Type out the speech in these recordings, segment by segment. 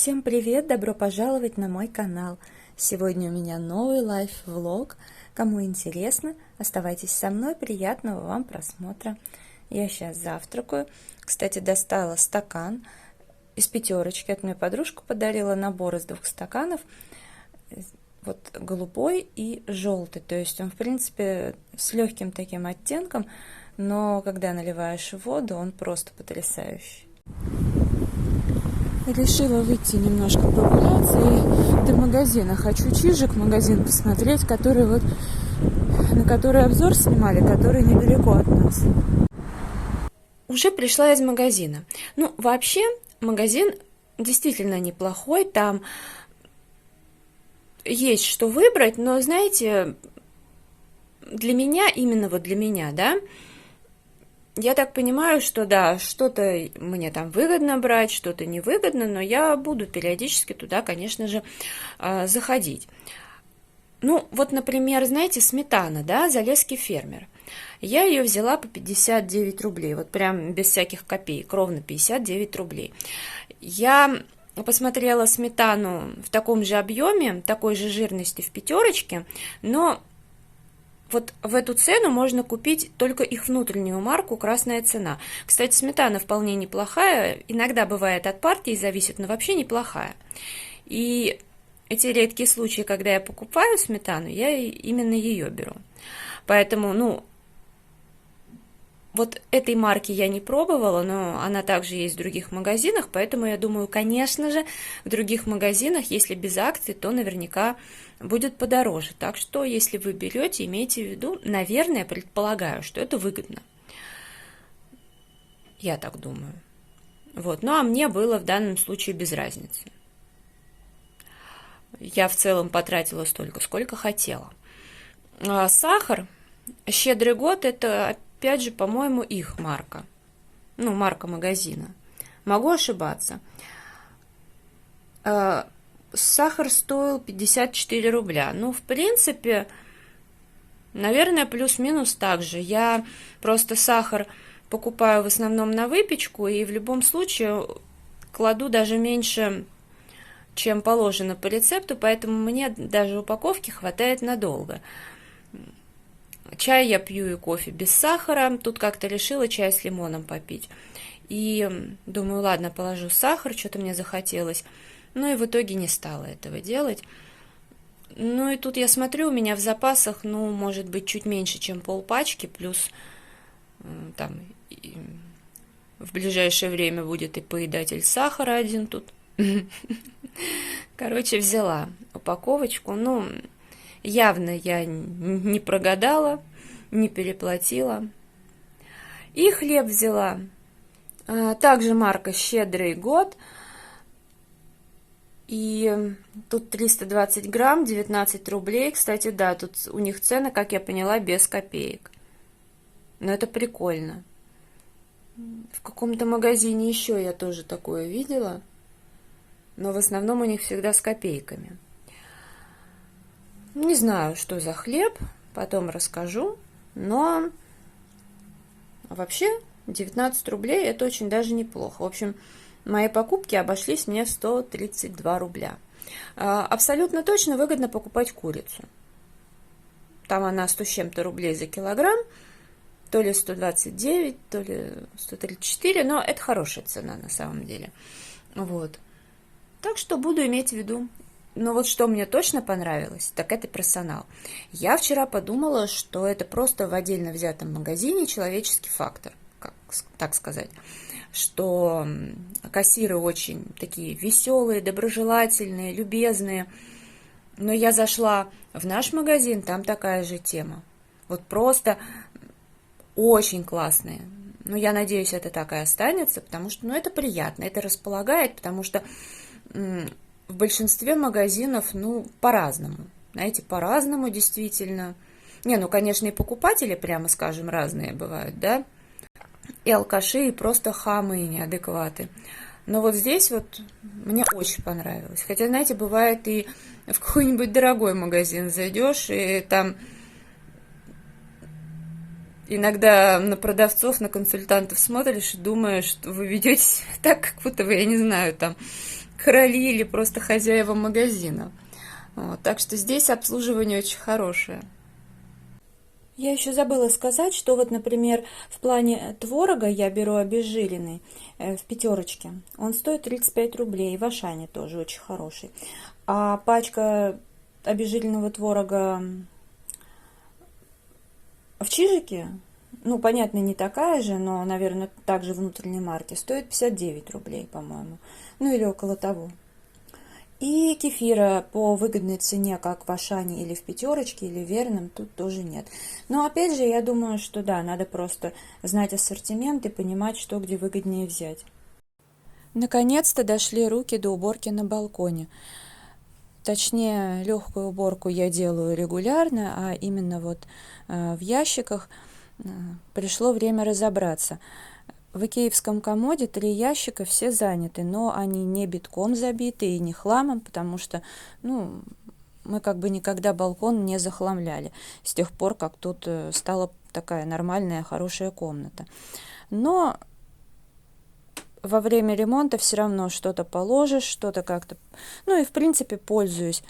Всем привет! Добро пожаловать на мой канал! Сегодня у меня новый лайф-влог. Кому интересно, оставайтесь со мной, приятного вам просмотра. Я сейчас завтракаю. Кстати, достала стакан из пятерочки. Это мне подружка подарила набор из 2 стаканов. Вот голубой и желтый. То есть он, в принципе, с легким таким оттенком, но когда наливаешь воду, он просто потрясающий. Решила выйти немножко прогуляться и до магазина. Хочу Чижик магазин посмотреть, который вот, на который обзор снимали, который недалеко от нас. Уже пришла из магазина. Ну, вообще, магазин действительно неплохой. Там есть что выбрать, но, знаете, для меня, именно вот для меня, да, я так понимаю, что да, что-то мне там выгодно брать, что-то невыгодно, но я буду периодически туда, конечно же, заходить. Ну, вот, например, знаете, сметана, да, Залесский фермер. Я ее взяла по 59 рублей, вот прям без всяких копеек, ровно 59 рублей. Я посмотрела сметану в таком же объеме, такой же жирности в пятерочке, но вот в эту цену можно купить только их внутреннюю марку «Красная цена». Кстати, сметана вполне неплохая, иногда бывает от партии зависит, но вообще неплохая. И эти редкие случаи, когда я покупаю сметану, я именно ее беру. Поэтому, ну, вот этой марки я не пробовала, но она также есть в других магазинах, поэтому я думаю, конечно же, в других магазинах, если без акций, то наверняка будет подороже. Так что, если вы берете, имейте в виду, наверное, предполагаю, что это выгодно. Я так думаю. Вот. Ну, а мне было в данном случае без разницы. Я в целом потратила столько, сколько хотела. Сахар, «Щедрый год» – это, опять же, по-моему, их марка. Ну, марка магазина. Могу ошибаться. Сахар стоил 54 рубля. Ну, в принципе, наверное, плюс-минус так же. Я просто сахар покупаю в основном на выпечку, и в любом случае кладу даже меньше, чем положено по рецепту, поэтому мне даже упаковки хватает надолго. Чай я пью и кофе без сахара. Тут как-то решила чай с лимоном попить. И думаю, ладно, положу сахар, что-то мне захотелось. Ну и в итоге не стала этого делать. Ну и тут я смотрю, у меня в запасах, ну, может быть, чуть меньше, чем полпачки, плюс там в ближайшее время будет и поедатель сахара один тут. Короче, взяла упаковочку. Ну, явно я не прогадала, не переплатила. И хлеб взяла. Также марка «Щедрый год». И тут 320 грамм, 19 рублей. Кстати, да, тут у них цены, как я поняла, без копеек. Но это прикольно. В каком-то магазине еще я тоже такое видела. Но в основном у них всегда с копейками. Не знаю, что за хлеб, потом расскажу. Но вообще 19 рублей это очень даже неплохо. В общем, мои покупки обошлись мне в 132 рубля. Абсолютно точно выгодно покупать курицу. Там она 100 с чем-то рублей за килограмм. То ли 129, то ли 134. Но это хорошая цена на самом деле. Вот. Так что буду иметь в виду. Но вот что мне точно понравилось, так это персонал. Я вчера подумала, что это просто в отдельно взятом магазине человеческий фактор, как так сказать. Что кассиры очень такие веселые, доброжелательные, любезные. Но я зашла в наш магазин, там такая же тема. Вот просто очень классные. Ну, я надеюсь, это так и останется, потому что, ну, это приятно, это располагает, потому что в большинстве магазинов, ну, по-разному. Знаете, по-разному действительно. Не, ну, конечно, и покупатели, прямо скажем, разные бывают, да? И алкаши, и просто хамы, и неадекваты. Но вот здесь вот мне очень понравилось. Хотя, знаете, бывает и в какой-нибудь дорогой магазин зайдешь, и там иногда на продавцов, на консультантов смотришь и думаешь, что вы ведете себя так, как будто вы, я не знаю, там короли или просто хозяева магазина. Вот, так что здесь обслуживание очень хорошее. Я еще забыла сказать, что вот, например, в плане творога я беру обезжиренный в пятерочке. Он стоит 35 рублей, в Ашане тоже очень хороший. А пачка обезжиренного творога в Чижике, ну, понятно, не такая же, но, наверное, также внутренней марки, стоит 59 рублей, по-моему. Ну, или около того. И кефира по выгодной цене, как в Ашане или в пятерочке, или в Верном, тут тоже нет. Но опять же, я думаю, что да, надо просто знать ассортимент и понимать, что где выгоднее взять. Наконец-то дошли руки до уборки на балконе. Точнее, легкую уборку я делаю регулярно, а именно вот в ящиках пришло время разобраться. В икеевском комоде 3 ящика, все заняты, но они не битком забиты и не хламом, потому что, ну, мы как бы никогда балкон не захламляли с тех пор, как тут стала такая нормальная, хорошая комната. Но во время ремонта все равно что-то положишь, что-то как-то, ну и в принципе пользуюсь.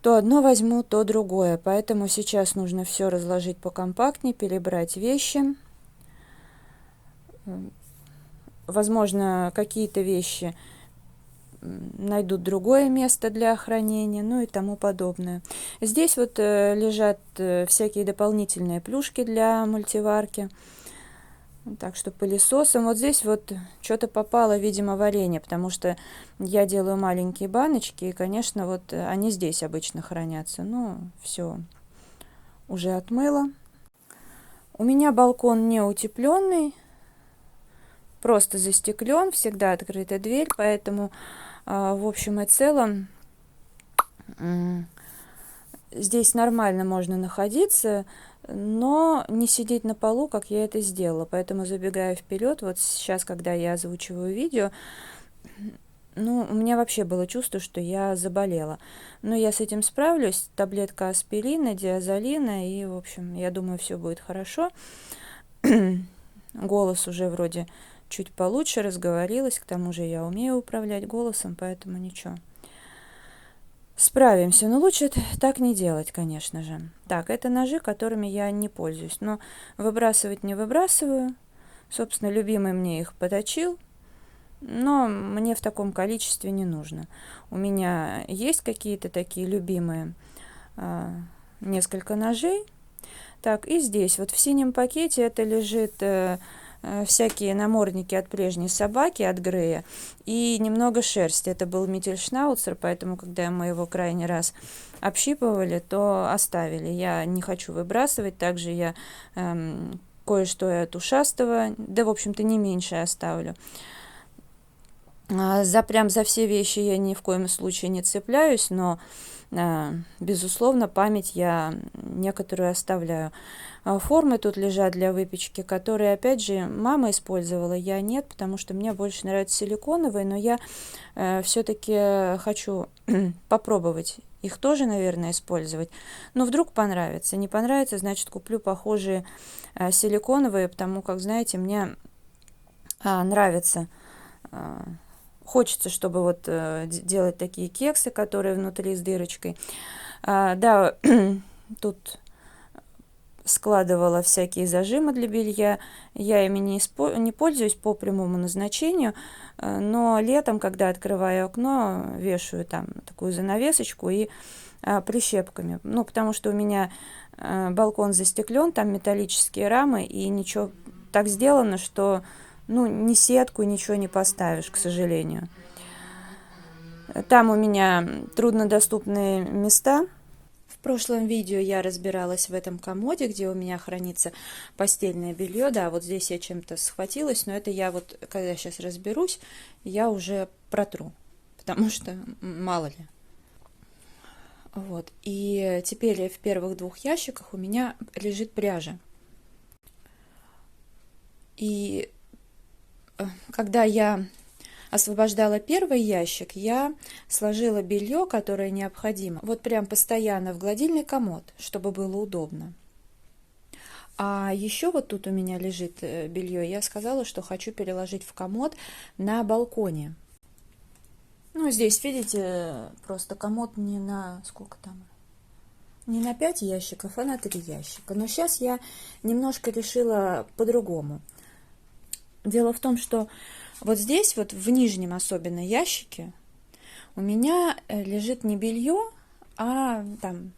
То одно возьму, то другое, поэтому сейчас нужно все разложить покомпактнее, перебрать вещи. Возможно, какие-то вещи найдут другое место для хранения, ну и тому подобное. Здесь вот лежат всякие дополнительные плюшки для мультиварки. Так что пылесосом. Вот здесь вот что-то попало, видимо, варенье, потому что я делаю маленькие баночки, и, конечно, вот они здесь обычно хранятся. Ну, все, уже отмыла. У меня балкон не утепленный, просто застеклен, всегда открыта дверь, поэтому, в общем и целом, здесь нормально можно находиться, но не сидеть на полу, как я это сделала. Поэтому, забегая вперед, вот сейчас, когда я озвучиваю видео, ну, у меня вообще было чувство, что я заболела. Но я с этим справлюсь. Таблетка аспирина, диазолина, и, в общем, я думаю, все будет хорошо. Голос уже вроде чуть получше, разговорилась, к тому же я умею управлять голосом, поэтому ничего. Справимся, но лучше так не делать, конечно же. Так, это ножи, которыми я не пользуюсь, но выбрасывать не выбрасываю. Собственно, любимый мне их поточил, но мне в таком количестве не нужно. У меня есть какие-то такие любимые несколько ножей. Так, и здесь вот в синем пакете это лежит всякие намордники от прежней собаки, от Грея, и немного шерсти. Это был Миттельшнауцер, поэтому, когда мы его крайний раз общипывали, то оставили. Я не хочу выбрасывать. Также я кое-что и от ушастого, да, в общем-то, не меньше оставлю. Прям за все вещи я ни в коем случае не цепляюсь, но, безусловно, память я некоторую оставляю. Формы тут лежат для выпечки, которые, опять же, мама использовала, я нет, потому что мне больше нравятся силиконовые, но я все-таки хочу попробовать их тоже, наверное, использовать. Но вдруг понравится. Не понравится, значит, куплю похожие силиконовые, потому как, знаете, мне нравится... Хочется, чтобы вот делать такие кексы, которые внутри с дырочкой. Да, тут складывала всякие зажимы для белья. Я ими не пользуюсь по прямому назначению, но летом, когда открываю окно, вешаю там такую занавесочку и прищепками. Ну, потому что у меня балкон застеклен, там металлические рамы, и ничего так сделано, что... Ну, ни сетку, ничего не поставишь, к сожалению. Там у меня труднодоступные места. В прошлом видео я разбиралась в этом комоде, где у меня хранится постельное белье. Да, вот здесь я чем-то схватилась, но это я вот, когда сейчас разберусь, я уже протру, потому что мало ли. Вот, и теперь в первых 2 ящиках у меня лежит пряжа. И... Когда я освобождала первый ящик, я сложила белье, которое необходимо, вот прям постоянно в гладильный комод, чтобы было удобно. А еще вот тут у меня лежит белье, я сказала, что хочу переложить в комод на балконе. Ну, здесь, видите, просто комод не на... Сколько там? Не на 5 ящиков, а на 3 ящика. Но сейчас я немножко решила по-другому. Дело в том, что вот здесь, вот в нижнем особенно ящике, у меня лежит не белье, а там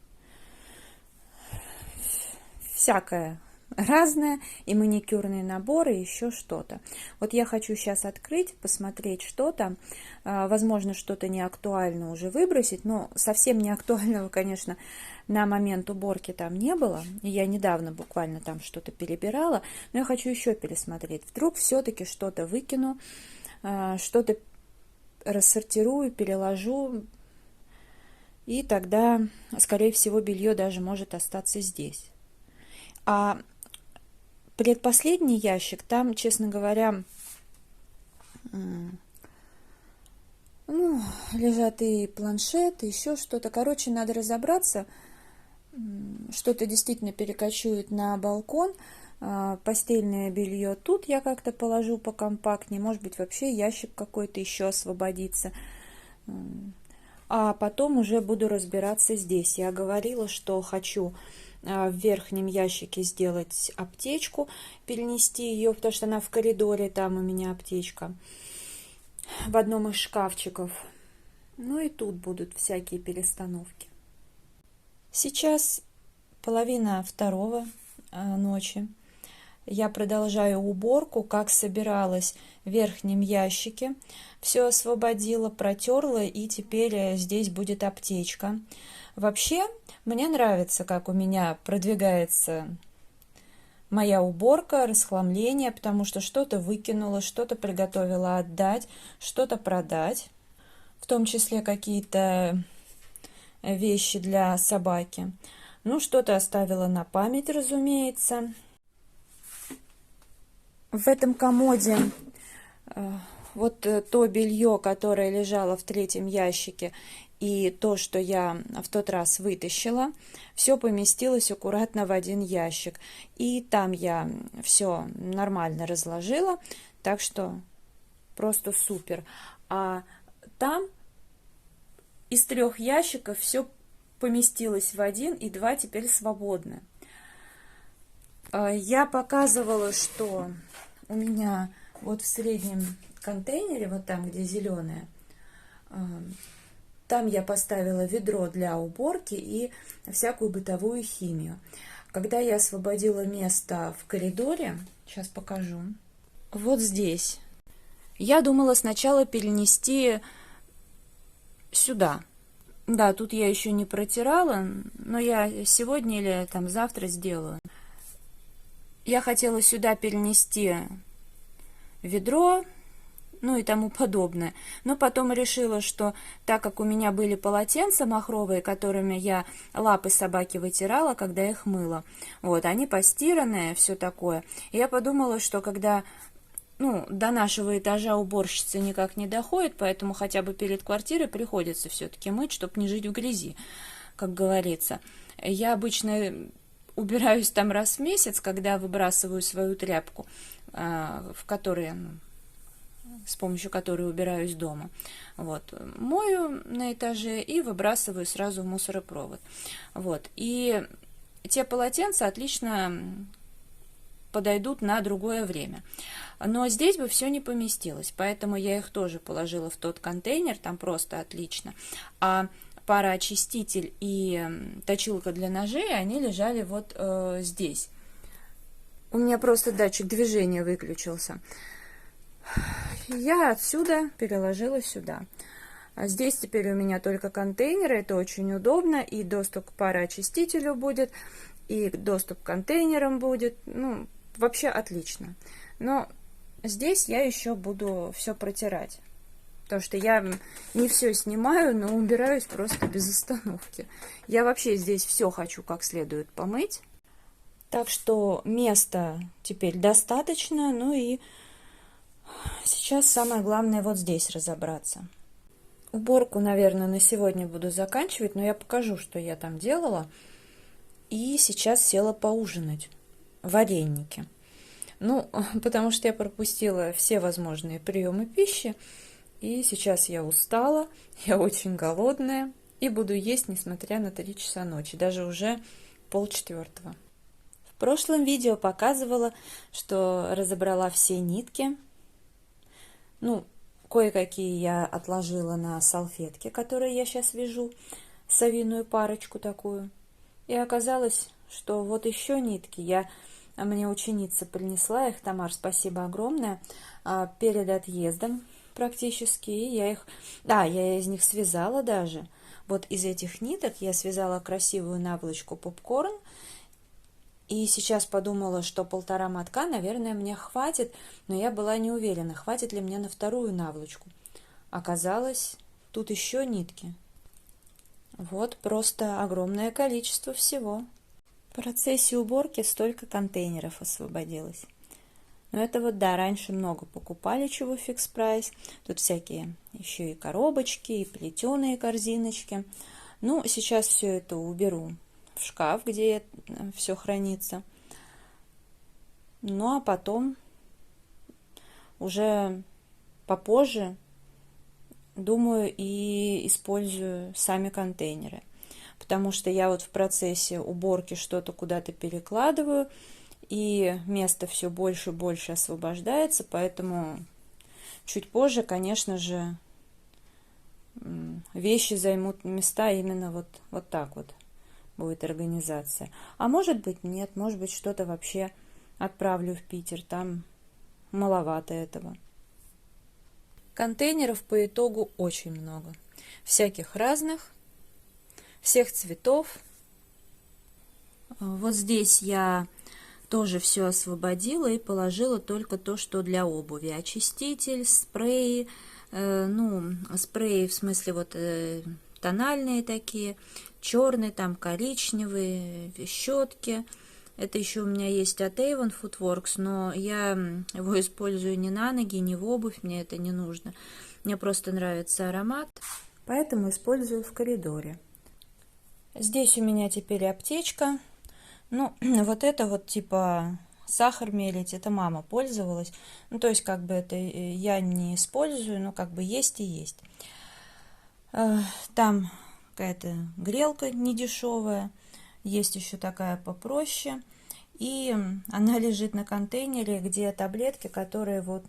всякое разное, и маникюрные наборы, и еще что-то. Вот я хочу сейчас открыть, посмотреть, что там. Возможно, что-то не актуально уже выбросить, но совсем не актуального, конечно, на момент уборки там не было. И я недавно буквально там что-то перебирала, но я хочу еще пересмотреть. Вдруг все-таки что-то выкину, что-то рассортирую, переложу, и тогда, скорее всего, белье даже может остаться здесь. А предпоследний ящик, там, честно говоря, ну, лежат и планшеты, еще что-то. Короче, надо разобраться. Что-то действительно перекочует на балкон. Постельное белье тут я как-то положу покомпактнее. Может быть, вообще ящик какой-то еще освободится. А потом уже буду разбираться здесь. Я говорила, что хочу в верхнем ящике сделать аптечку, перенести ее, потому что она в коридоре, там у меня аптечка, в одном из шкафчиков. Ну и тут будут всякие перестановки. Сейчас 1:30 ночи. Я продолжаю уборку, как собиралась в верхнем ящике. Все освободила, протерла, и теперь здесь будет аптечка. Вообще, мне нравится, как у меня продвигается моя уборка, расхламление, потому что что-то выкинула, что-то приготовила отдать, что-то продать, в том числе какие-то вещи для собаки. Ну, что-то оставила на память, разумеется. В этом комоде вот то белье, которое лежало в 3-м ящике, и то, что я в тот раз вытащила, все поместилось аккуратно в один ящик. И там я все нормально разложила, так что просто супер. А там из 3 ящиков все поместилось в один, и 2 теперь свободны. Я показывала, что у меня вот в среднем контейнере, вот там, где зеленое, там я поставила ведро для уборки и всякую бытовую химию. Когда я освободила место в коридоре, сейчас покажу, вот здесь, я думала сначала перенести сюда. Да, тут я еще не протирала, но я сегодня или там завтра сделаю. Я хотела сюда перенести ведро, ну и тому подобное. Но потом решила, что так как у меня были полотенца махровые, которыми я лапы собаки вытирала, когда их мыла, вот, они постиранные, все такое. И я подумала, что когда, ну, до нашего этажа уборщица никак не доходит, поэтому хотя бы перед квартирой приходится все-таки мыть, чтобы не жить в грязи, как говорится. Я обычно убираюсь там раз в месяц, когда выбрасываю свою тряпку, в которой, с помощью которой убираюсь дома. Вот. Мою на этаже и выбрасываю сразу в мусоропровод. Вот. И те полотенца отлично подойдут на другое время. Но здесь бы все не поместилось, поэтому я их тоже положила в тот контейнер, там просто отлично. А пароочиститель и точилка для ножей, они лежали вот здесь. У меня просто датчик движения выключился. Я отсюда переложила сюда. А здесь теперь у меня только контейнеры, это очень удобно, и доступ к пароочистителю будет, и доступ к контейнерам будет, ну, вообще отлично. Но здесь я еще буду все протирать, потому что я не все снимаю, но убираюсь просто без остановки. Я вообще здесь все хочу как следует помыть, так что места теперь достаточно, ну и сейчас самое главное вот здесь разобраться. Уборку, наверное, на сегодня буду заканчивать, но я покажу, что я там делала. И сейчас села поужинать. Вареники. Ну, потому что я пропустила все возможные приемы пищи. И сейчас я устала, я очень голодная и буду есть, несмотря на 3 часа ночи, даже уже 3:30. В прошлом видео показывала, что разобрала все нитки. Ну, кое-какие я отложила на салфетке, которые я сейчас вяжу, совиную парочку такую. И оказалось, что вот еще нитки. Мне ученица принесла их, Тамар, спасибо огромное, перед отъездом практически. Я из них связала даже. Вот из этих ниток я связала красивую наволочку попкорн. И сейчас подумала, что 1,5 мотка, наверное, мне хватит, но я была не уверена, хватит ли мне на вторую наволочку. Оказалось, тут еще нитки. Вот просто огромное количество всего. В процессе уборки столько контейнеров освободилось. Но это вот, да, раньше много покупали чего фикс прайс. Тут всякие еще и коробочки, и плетеные корзиночки. Ну, сейчас все это уберу в шкаф, где все хранится. Ну, а потом уже попозже, думаю, и использую сами контейнеры. Потому что я вот в процессе уборки что-то куда-то перекладываю, и место все больше и больше освобождается, поэтому чуть позже, конечно же, вещи займут места именно вот так вот будет организация. А может быть нет, может быть что-то вообще отправлю в Питер, там маловато этого. Контейнеров по итогу очень много, всяких разных, всех цветов. Вот здесь я тоже все освободила и положила только то, что для обуви. Очиститель, спреи, спреи в смысле вот тональные такие, черные, там коричневые, щетки. Это еще у меня есть от Avon Footworks, но я его использую не на ноги, не в обувь, мне это не нужно. Мне просто нравится аромат, поэтому использую в коридоре. Здесь у меня теперь аптечка. Ну, вот это вот типа сахар мелить, это мама пользовалась. Ну, то есть, как бы это я не использую, но как бы есть и есть. Там какая-то грелка недешевая, есть еще такая попроще. И она лежит на контейнере, где таблетки, которые вот,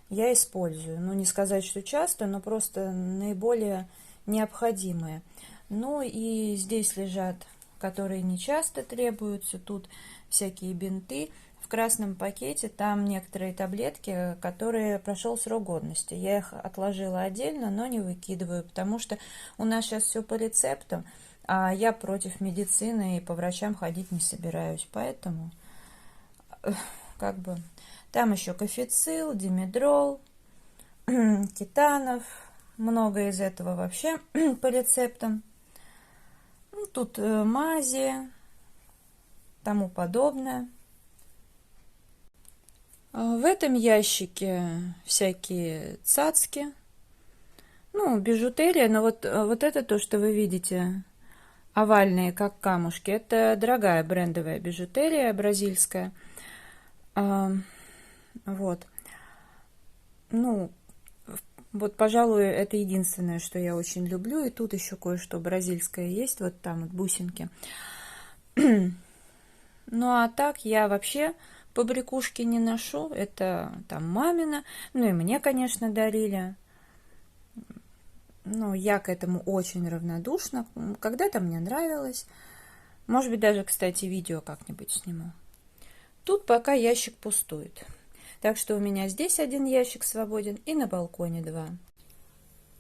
я использую. Ну, не сказать, что часто, но просто наиболее необходимые. Ну, и здесь лежат, которые не часто требуются. Тут всякие бинты. В красном пакете там некоторые таблетки, которые прошел срок годности. Я их отложила отдельно, но не выкидываю, потому что у нас сейчас все по рецептам, а я против медицины и по врачам ходить не собираюсь. Поэтому, как бы, там еще кофецил, димедрол, кетанов, много из этого вообще по рецептам. Ну, тут мази, тому подобное. В этом ящике всякие цацки, бижутерия, но вот это то, что вы видите, овальные, как камушки, это дорогая брендовая бижутерия бразильская. Вот. Вот, пожалуй, это единственное, что я очень люблю. И тут еще кое-что бразильское есть, вот там вот бусинки. Ну, а так я вообще побрякушки не ношу. Это там мамина. Ну, и мне, конечно, дарили. Ну, я к этому очень равнодушна. Когда-то мне нравилось. Может быть, даже, кстати, видео как-нибудь сниму. Тут пока ящик пустует. Так что у меня здесь один ящик свободен и на балконе 2.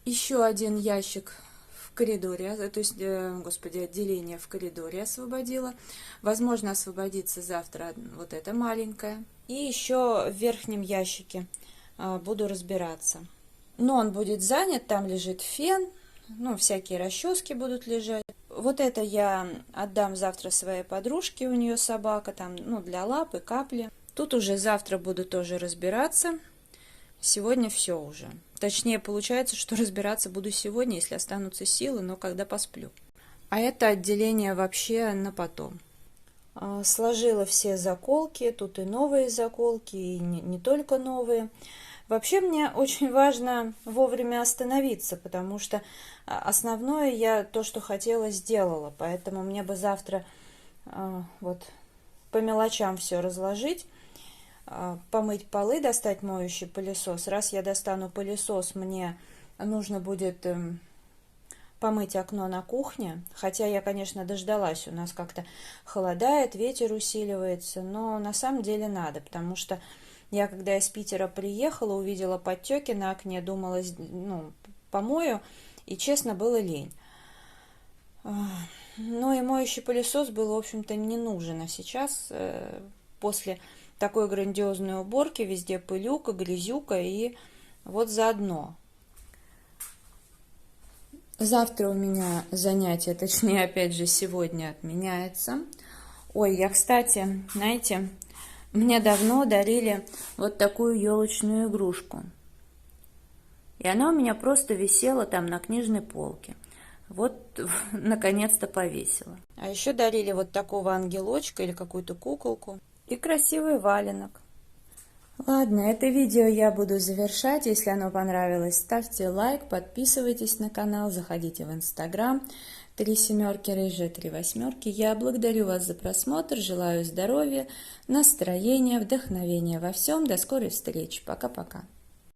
Еще один ящик в коридоре, то есть, отделение в коридоре освободила. Возможно, освободится завтра вот это маленькое. И еще в верхнем ящике буду разбираться. Но он будет занят, там лежит фен, всякие расчески будут лежать. Вот это я отдам завтра своей подружке, у нее собака, там, для лап и капли. Тут уже завтра буду тоже разбираться. Сегодня все уже. Точнее, получается, что разбираться буду сегодня, если останутся силы, но когда посплю. А это отделение вообще на потом. Сложила все заколки, тут и новые заколки, и не только новые. Вообще мне очень важно вовремя остановиться, потому что основное я то, что хотела, сделала. Поэтому мне бы завтра вот по мелочам все разложить, помыть полы, достать моющий пылесос. Раз я достану пылесос, мне нужно будет помыть окно на кухне. Хотя я, конечно, дождалась. У нас как-то холодает, ветер усиливается. Но на самом деле надо, потому что я, когда из Питера приехала, увидела подтеки на окне, думала, ну, помою, и, честно, было лень. Ну и моющий пылесос был, в общем-то, не нужен. А сейчас, после такой грандиозной уборки, везде пылюка, грязюка, и вот заодно. Завтра у меня занятие, точнее, опять же, сегодня отменяется. Ой, я, кстати, знаете, мне давно дарили вот такую елочную игрушку. И она у меня просто висела там на книжной полке. Вот, наконец-то повесила. А еще дарили вот такого ангелочка или какую-то куколку. И красивый валенок. Ладно, это видео я буду завершать. Если оно понравилось, ставьте лайк, подписывайтесь на канал, заходите в Инстаграм. 3 семерки рыжие, 3 восьмерки. Я благодарю вас за просмотр, желаю здоровья, настроения, вдохновения во всем. До скорой встречи. Пока-пока.